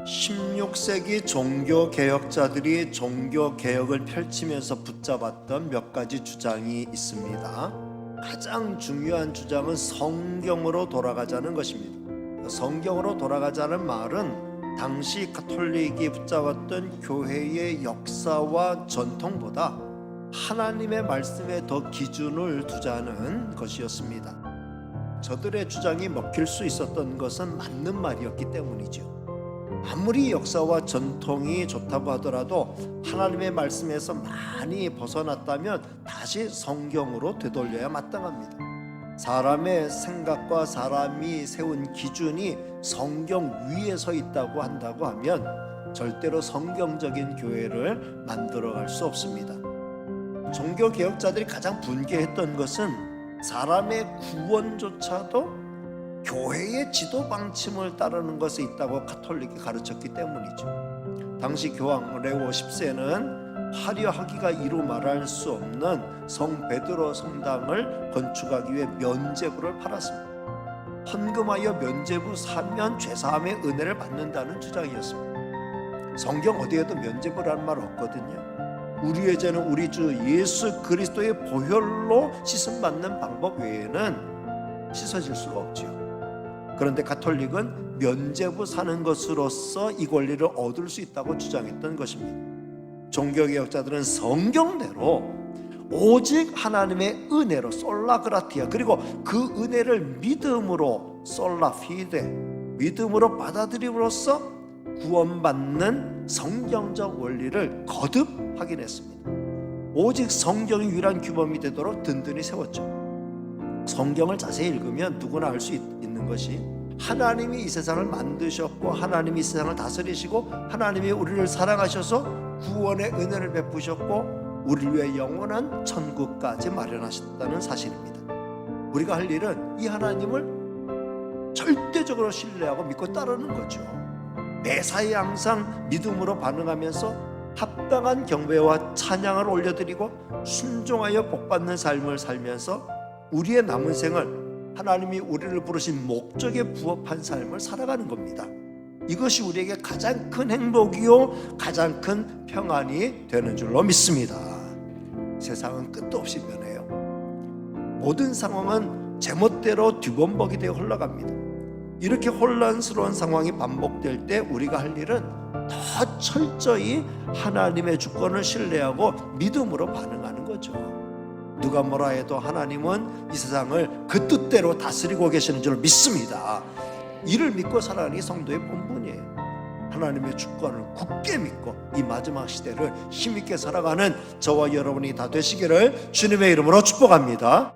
16세기 종교개혁자들이 종교개혁을 펼치면서 붙잡았던 몇 가지 주장이 있습니다. 가장 중요한 주장은 성경으로 돌아가자는 것입니다. 성경으로 돌아가자는 말은 당시 가톨릭이 붙잡았던 교회의 역사와 전통보다 하나님의 말씀에 더 기준을 두자는 것이었습니다. 저들의 주장이 먹힐 수 있었던 것은 맞는 말이었기 때문이죠. 아무리 역사와 전통이 좋다고 하더라도 하나님의 말씀에서 많이 벗어났다면 다시 성경으로 되돌려야 마땅합니다. 사람의 생각과 사람이 세운 기준이 성경 위에 서 있다고 한다고 하면 절대로 성경적인 교회를 만들어갈 수 없습니다. 종교개혁자들이 가장 분개했던 것은 사람의 구원조차도 교회의 지도 방침을 따르는 것에 있다고 가톨릭이 가르쳤기 때문이죠. 당시 교황 레오 10세는 화려하기가 이루 말할 수 없는 성 베드로 성당을 건축하기 위해 면죄부를 팔았습니다. 헌금하여 면죄부 사면 죄사함의 은혜를 받는다는 주장이었습니다. 성경 어디에도 면죄부라는 말 없거든요. 우리의 죄는 우리 주 예수 그리스도의 보혈로 씻음받는 방법 외에는 씻어질 수가 없지요. 그런데 가톨릭은 면죄부 사는 것으로서 이 권리를 얻을 수 있다고 주장했던 것입니다. 종교개혁자들은 성경대로 오직 하나님의 은혜로 솔라 그라티아, 그리고 그 은혜를 믿음으로 솔라 피데, 믿음으로 받아들임으로써 구원받는 성경적 원리를 거듭 확인했습니다. 오직 성경이 유일한 규범이 되도록 든든히 세웠죠. 성경을 자세히 읽으면 누구나 알 수 있는 것이 하나님이 이 세상을 만드셨고 하나님이 이 세상을 다스리시고 하나님이 우리를 사랑하셔서 구원의 은혜를 베푸셨고 우리를 위해 영원한 천국까지 마련하셨다는 사실입니다. 우리가 할 일은 이 하나님을 절대적으로 신뢰하고 믿고 따르는 거죠. 매사에 항상 믿음으로 반응하면서 합당한 경배와 찬양을 올려드리고 순종하여 복받는 삶을 살면서 우리의 남은 생을 하나님이 우리를 부르신 목적에 부합한 삶을 살아가는 겁니다. 이것이 우리에게 가장 큰 행복이요 가장 큰 평안이 되는 줄로 믿습니다. 세상은 끝도 없이 변해요. 모든 상황은 제멋대로 뒤범벅이 되어 흘러갑니다. 이렇게 혼란스러운 상황이 반복될 때 우리가 할 일은 더 철저히 하나님의 주권을 신뢰하고 믿음으로 반응하는 거죠. 누가 뭐라 해도 하나님은 이 세상을 그 뜻대로 다스리고 계시는 줄 믿습니다. 이를 믿고 살아가는 게 성도의 본분이에요. 하나님의 주권을 굳게 믿고 이 마지막 시대를 힘있게 살아가는 저와 여러분이 다 되시기를 주님의 이름으로 축복합니다.